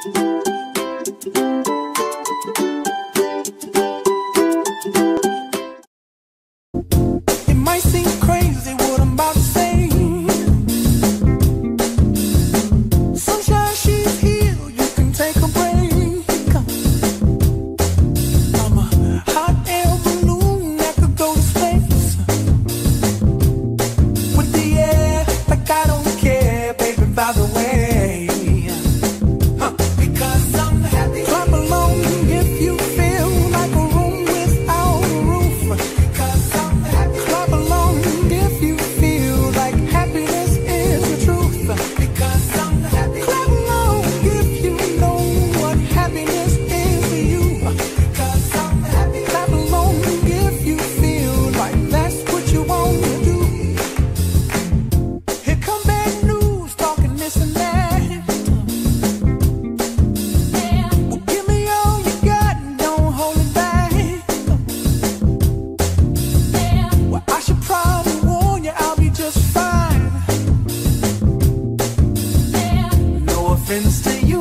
It might seem crazy what I'm about to say. Sunshine, she's here, you can take a break. I'm a hot air balloon that could go to space. With the air, like I don't care, baby, by the way. Because I'm happy. Clap along if you feel like a room without a roof. Because I'm happy. Clap along if you feel like happiness is the truth. Because I'm happy. Clap along if you know what happiness is to you. Because I'm happy. Clap along if you feel like that's what you want to do. Here come bad news, talking this and that. Well, give me all you got and don't hold it back. Well, I should probably warn you, I'll be just fine. No offense to you,